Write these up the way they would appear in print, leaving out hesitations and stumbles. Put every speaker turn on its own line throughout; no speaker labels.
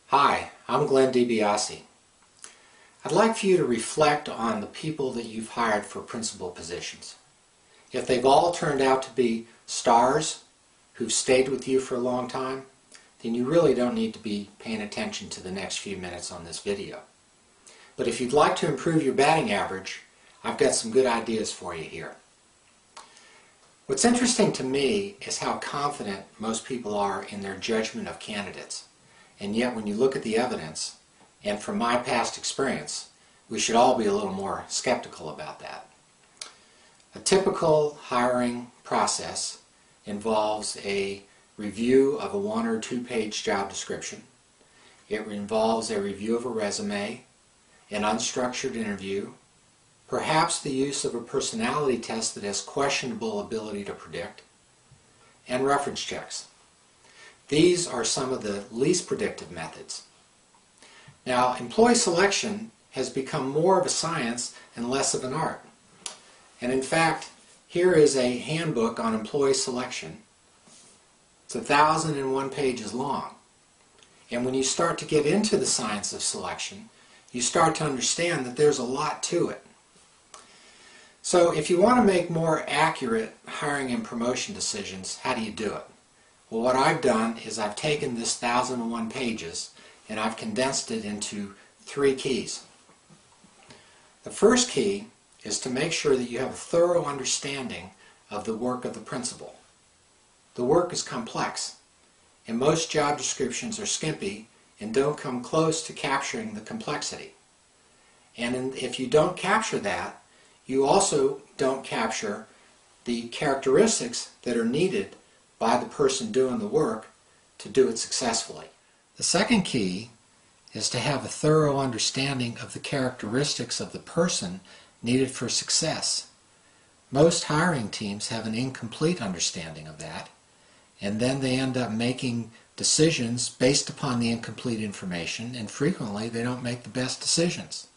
Hi, I'm Glenn DiBiase. I'd like for you to reflect on the people that you've hired for principal positions. If they've all turned out to be stars who've stayed with you for a long time, then you really don't need to be paying attention to the next few minutes on this video. But if you'd like to improve your batting average, I've got some good ideas for you here. What's interesting to me is how confident most people are in their judgment of candidates. And yet when you look at the evidence, and from my past experience, we should all be a little more skeptical about that. A typical hiring process involves a review of a 1 or 2 page job description. It involves a review of a resume, an unstructured interview, perhaps the use of a personality test that has questionable ability to predict, and reference checks. These are some of the least predictive methods. Now, employee selection has become more of a science and less of an art. And in fact, here is a handbook on employee selection. It's 1,001 pages long. And when you start to get into the science of selection, you start to understand that there's a lot to it. So if you want to make more accurate hiring and promotion decisions, how do you do it? Well, what I've done is I've taken this 1,001 pages and I've condensed it into 3 keys. The first key is to make sure that you have a thorough understanding of the work of the principal. The work is complex, and most job descriptions are skimpy and don't come close to capturing the complexity. And if you don't capture that, you also don't capture the characteristics that are needed by the person doing the work to do it successfully. The second key is to have a thorough understanding of the characteristics of the person needed for success. Most hiring teams have an incomplete understanding of that, and then they end up making decisions based upon the incomplete information, and frequently they don't make the best decisions.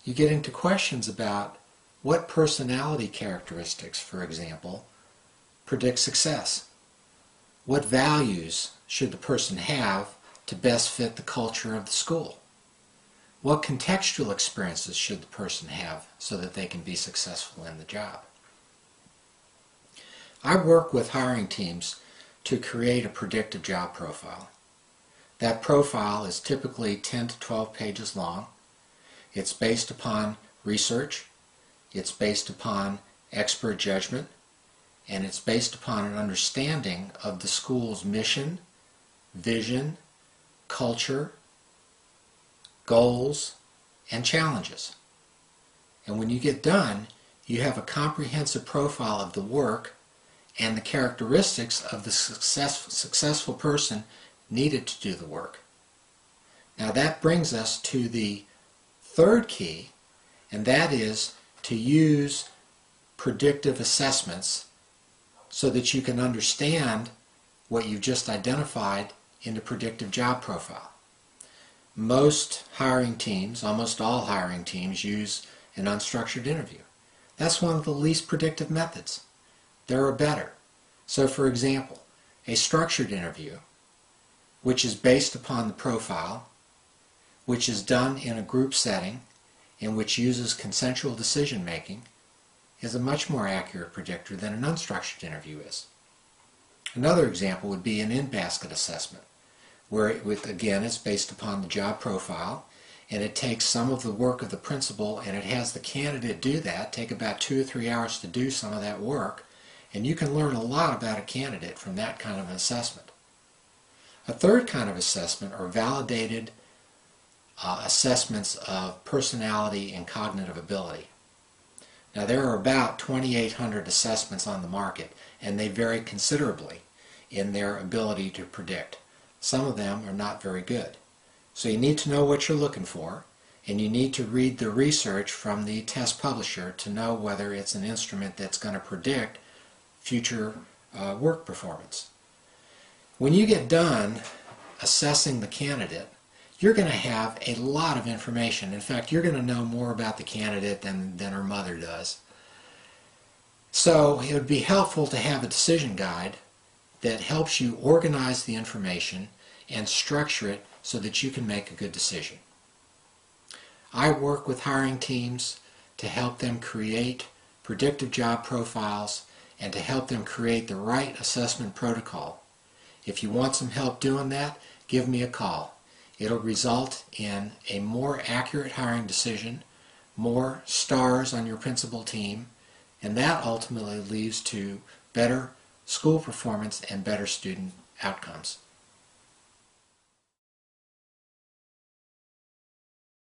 You get into questions about what personality characteristics, for example, predict success. What values should the person have to best fit the culture of the school? What contextual experiences should the person have so that they can be successful in the job? I work with hiring teams to create a predictive job profile. That profile is typically 10 to 12 pages long. It's based upon research, it's based upon expert judgment, and it's based upon an understanding of the school's mission, vision, culture, goals, and challenges. And when you get done, you have a comprehensive profile of the work and the characteristics of the successful person needed to do the work. Now that brings us to the third key, and that is to use predictive assessments so that you can understand what you've just identified in the predictive job profile. Most hiring teams, almost all hiring teams, use an unstructured interview. That's one of the least predictive methods. There are better. So for example, a structured interview, which is based upon the profile, which is done in a group setting, and which uses consensual decision making, is a much more accurate predictor than an unstructured interview is. Another example would be an in-basket assessment, where again it's based upon the job profile, and it takes some of the work of the principal and it has the candidate do that, take about 2 or 3 hours to do some of that work, and you can learn a lot about a candidate from that kind of an assessment. A third kind of assessment are validated assessments of personality and cognitive ability. Now there are about 2,800 assessments on the market, and they vary considerably in their ability to predict. Some of them are not very good. So you need to know what you're looking for, and you need to read the research from the test publisher to know whether it's an instrument that's going to predict future work performance. When you get done assessing the candidate, you're going to have a lot of information. In fact, you're going to know more about the candidate than her mother does. So it would be helpful to have a decision guide that helps you organize the information and structure it so that you can make a good decision. I work with hiring teams to help them create predictive job profiles and to help them create the right assessment protocol. If you want some help doing that, give me a call. It'll result in a more accurate hiring decision, more stars on your principal team, and that ultimately leads to better school performance and better student outcomes.